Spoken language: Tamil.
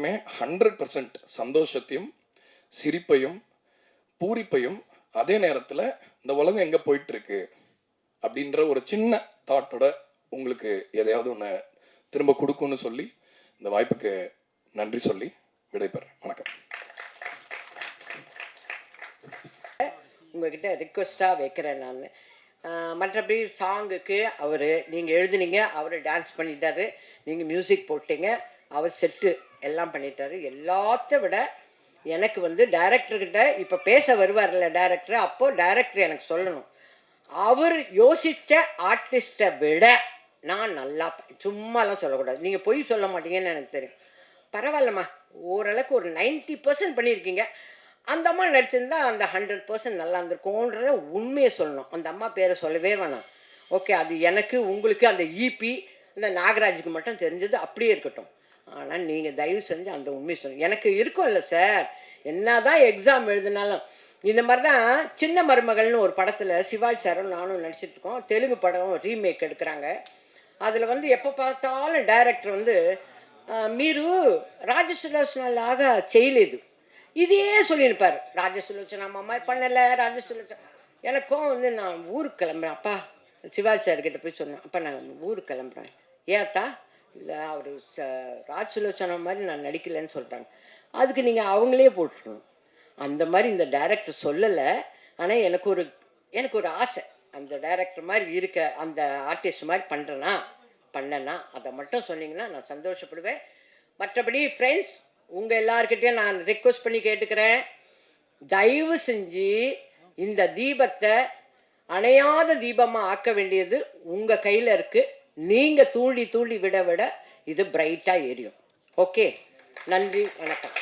100% சந்தோஷத்தையும் சிரிப்பையும் பூரிப்பையும் அதே நேரத்தில் இந்த உலகம் எங்கே போயிட்டு இருக்கு அப்படின்ற ஒரு சின்ன தாட்டோட உங்களுக்கு எதையாவது ஒன்று திரும்ப கொடுக்கும்னு சொல்லி இந்த வாய்ப்புக்கு நன்றி சொல்லி விடைபெறேன். வணக்கம். உங்ககிட்ட ரிக்வெஸ்ட்டாக வைக்கிறேன் நான். மற்றபடி சாங்குக்கு அவர் நீங்கள் எழுதுனீங்க, அவர் டான்ஸ் பண்ணிட்டாரு, நீங்கள் மியூசிக் போட்டீங்க, அவர் செட்டு எல்லாம் பண்ணிட்டாரு. எல்லாத்த விட எனக்கு வந்து டைரக்டர்கிட்ட இப்போ பேச வருவார்ல டைரக்டர், அப்போது டைரக்டர் எனக்கு சொல்லணும், அவர் யோசித்த ஆர்டிஸ்ட்டை விட நான் நல்லா சும்மாலாம் சொல்லக்கூடாது. நீங்கள் பொய் சொல்ல மாட்டீங்கன்னு எனக்கு தெரியும். பரவாயில்லம்மா, ஓரளவுக்கு ஒரு 90% பண்ணியிருக்கீங்க. அந்த அம்மா நடிச்சிருந்தா அந்த 100% நல்லா இருந்திருக்கும்ன்றத உண்மையை சொல்லணும். அந்த அம்மா பேரை சொல்லவே வேணாம். ஓகே, அது எனக்கு உங்களுக்கு அந்த இபி இந்த நாகராஜுக்கு மட்டும் தெரிஞ்சது அப்படியே இருக்கட்டும். ஆனால் நீங்கள் தயவு செஞ்சு அந்த உண்மையை சொல்லுங்கள். எனக்கு இருக்கும் இல்லை சார், என்ன தான் எக்ஸாம் எழுதினாலும் இந்த மாதிரி தான். சின்ன மருமகள்னு ஒரு படத்தில் சிவாஜி சாரும் நானும் நடிச்சிட்ருக்கோம். தெலுங்கு படம் ரீமேக் எடுக்கிறாங்க. அதில் வந்து எப்போ பார்த்தாலும் டைரக்டர் வந்து మీరు రాజసులోచనలాగా చేయలేదు இதே சொல்லியிருப்பார். ராஜசுலோச்சனா அம்மா மாதிரி பண்ணலை, ராஜசுலோச்சனா. எனக்கும் வந்து நான் ஊருக்கு கிளம்புறேன் அப்பா, சிவாஜி சார்கிட்ட போய் சொன்னேன், அப்பா நான் ஊருக்கு கிளம்புறேன். ஏத்தா? இல்லை அவர் ராஜசுலோச்சனா மாதிரி நான் நடிக்கலைன்னு சொல்கிறாங்க. அதுக்கு நீங்கள் அவங்களே போட்டுருக்கணும். அந்த மாதிரி இந்த டைரக்டர் சொல்லலை. ஆனால் எனக்கு ஒரு ஆசை, அந்த டைரக்டர் மாதிரி இருக்க அந்த ஆர்டிஸ்ட் மாதிரி பண்ணனா அதை மட்டும் சொன்னீங்கன்னா நான் சந்தோஷப்படுவேன். மற்றபடி ஃப்ரெண்ட்ஸ், உங்கள் எல்லாருக்கிட்டையும் நான் ரிக்வெஸ்ட் பண்ணி கேட்டுக்கிறேன், தயவு செஞ்சு இந்த தீபத்தை அணையாத தீபமாக ஆக்க வேண்டியது உங்கள் கையில் இருக்குது. நீங்கள் தூண்டி விட இது பிரைட்டாக எரியும். ஓகே, நன்றி, வணக்கம்.